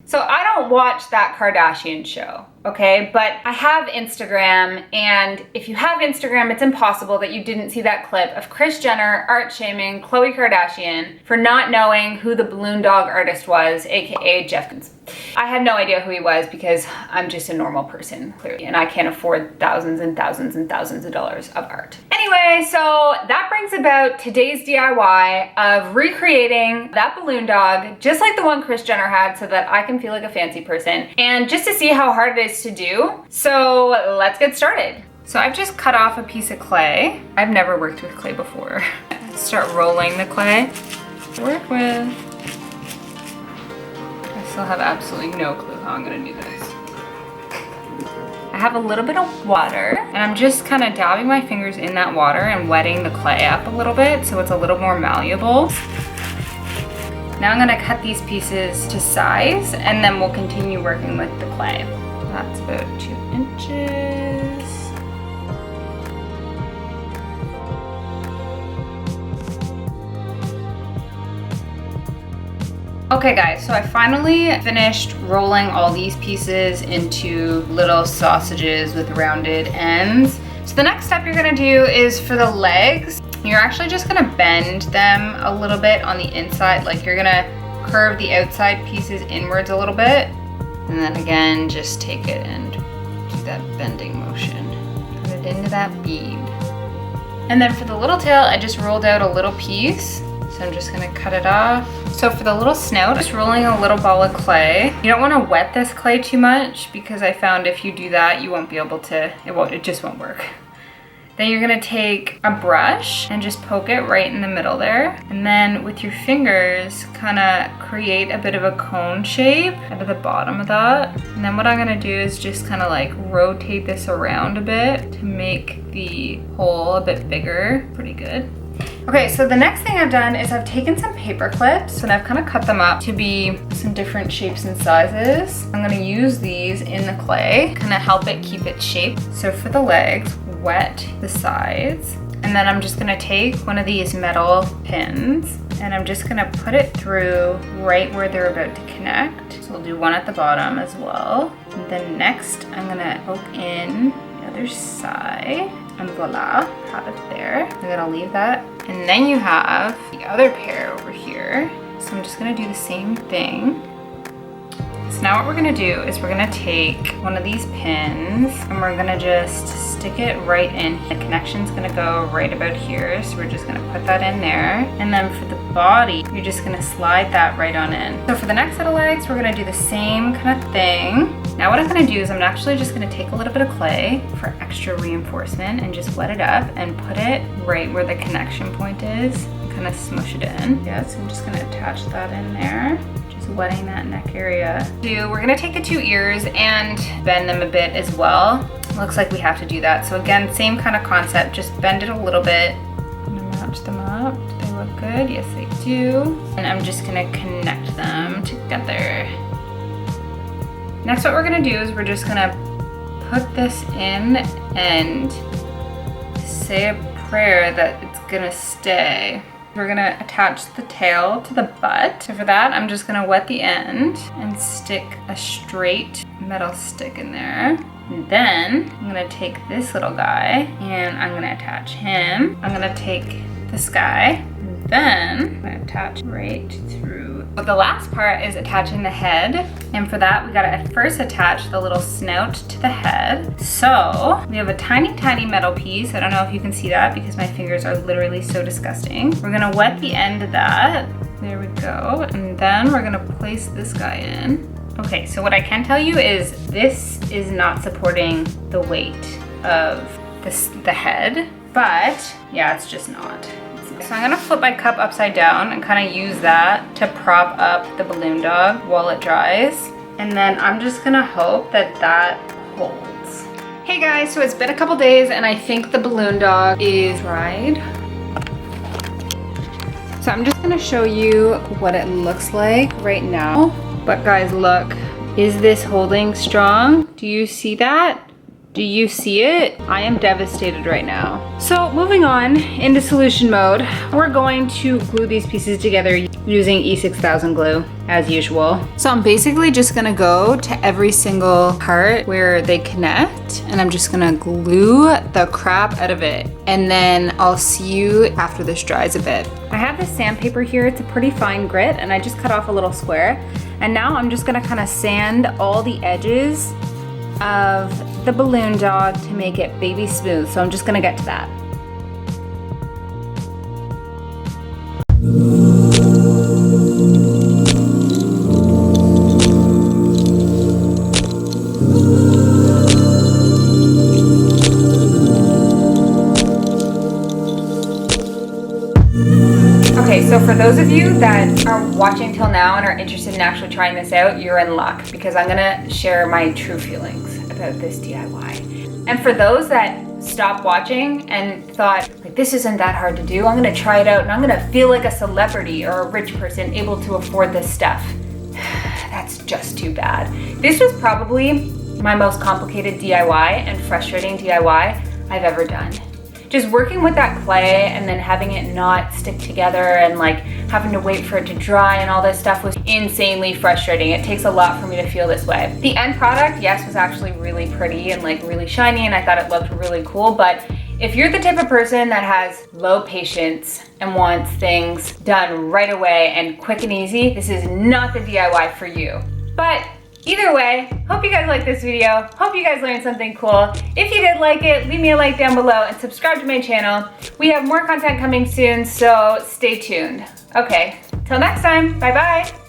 So I don't watch that Kardashian show, okay? But I have Instagram, and if you have Instagram, it's impossible that you didn't see that clip of Kris Jenner art shaming Khloe Kardashian for not knowing who the balloon dog artist was, aka Jeff Koons. I had no idea who he was because I'm just a normal person, clearly, and I can't afford thousands and thousands and thousands of dollars of art. Anyway, so that brings about today's DIY of recreating that balloon dog, just like the one Kris Jenner had, so that I can feel like a fancy person, and just to see how hard it is to do. So let's get started. So I've just cut off a piece of clay. I've never worked with clay before. Let's start rolling the clay to work with. I have absolutely no clue how I'm gonna do this. I have a little bit of water, and I'm just kind of dabbing my fingers in that water and wetting the clay up a little bit so it's a little more malleable. Now I'm gonna cut these pieces to size, and then we'll continue working with the clay. That's about 2 inches. Okay guys, so I finally finished rolling all these pieces into little sausages with rounded ends. So the next step you're gonna do is for the legs, you're actually just gonna bend them a little bit on the inside, like you're gonna curve the outside pieces inwards a little bit, and then again, just take it and do that bending motion. Put it into that bead. And then for the little tail, I just rolled out a little piece. So I'm just gonna cut it off. So for the little snout, just rolling a little ball of clay. You don't wanna wet this clay too much because I found if you do that, you won't be able to, it just won't work. Then you're gonna take a brush and just poke it right in the middle there. And then with your fingers, kinda create a bit of a cone shape out of the bottom of that. And then what I'm gonna do is just kinda like rotate this around a bit to make the hole a bit bigger. Pretty good. Okay, so the next thing I've done is I've taken some paper clips and I've kind of cut them up to be some different shapes and sizes. I'm gonna use these in the clay, kind of help it keep its shape. So for the legs, wet the sides, and then I'm just gonna take one of these metal pins and I'm just gonna put it through right where they're about to connect. So we'll do one at the bottom as well. And then next, I'm gonna poke in the other side. And voila, have it there. I'm gonna leave that. And then you have the other pair over here. So I'm just gonna do the same thing. So now what we're gonna do is we're gonna take one of these pins and we're gonna just stick it right in. The connection's gonna go right about here. So we're just gonna put that in there. And then for the body, you're just gonna slide that right on in. So for the next set of legs, we're gonna do the same kind of thing. Now what I'm gonna do is I'm actually just gonna take a little bit of clay for extra reinforcement and just wet it up and put it right where the connection point is. Kind of smush it in. Yeah, so I'm just gonna attach that in there. Just wetting that neck area. We're gonna take the 2 ears and bend them a bit as well. Looks like we have to do that. So again, same kind of concept, just bend it a little bit. I'm gonna match them up. Do they look good? Yes, they do. And I'm just gonna connect them together. Next, what we're gonna do is we're just gonna put this in and say a prayer that it's gonna stay. We're gonna attach the tail to the butt. So for that, I'm just gonna wet the end and stick a straight metal stick in there. And then I'm gonna take this little guy and I'm gonna attach him. I'm gonna take this guy and then I'm gonna attach right through. The last part is attaching the head. And for that, we gotta first attach the little snout to the head. So we have a tiny, tiny metal piece. I don't know if you can see that because my fingers are literally so disgusting. We're gonna wet the end of that. There we go. And then we're gonna place this guy in. Okay, so what I can tell you is this is not supporting the weight of the head, but yeah, it's just not. So I'm gonna flip my cup upside down and kind of use that to prop up the balloon dog while it dries. And then I'm just gonna hope that that holds. Hey guys, so it's been a couple days and I think the balloon dog is dried. So I'm just gonna show you what it looks like right now. But guys, look, is this holding strong? Do you see that? Do you see it? I am devastated right now. So moving on into solution mode, we're going to glue these pieces together using E6000 glue as usual. So I'm basically just gonna go to every single part where they connect and I'm just gonna glue the crap out of it. And then I'll see you after this dries a bit. I have this sandpaper here, it's a pretty fine grit and I just cut off a little square. And now I'm just gonna kind of sand all the edges of the balloon dog to make it baby smooth. So I'm just gonna get to that. Okay, so for those of you that are watching till now and are interested in actually trying this out, you're in luck because I'm gonna share my true feelings about this DIY. And for those that stopped watching and thought, like, this isn't that hard to do, I'm gonna try it out and I'm gonna feel like a celebrity or a rich person able to afford this stuff. That's just too bad. This was probably my most complicated DIY and frustrating DIY I've ever done. Just working with that clay and then having it not stick together and like having to wait for it to dry and all this stuff was insanely frustrating. It takes a lot for me to feel this way. The end product, yes, was actually really pretty and like really shiny and I thought it looked really cool, but if you're the type of person that has low patience and wants things done right away and quick and easy, this is not the DIY for you. But either way, hope you guys liked this video. Hope you guys learned something cool. If you did like it, leave me a like down below and subscribe to my channel. We have more content coming soon, so stay tuned. Okay, till next time, bye-bye.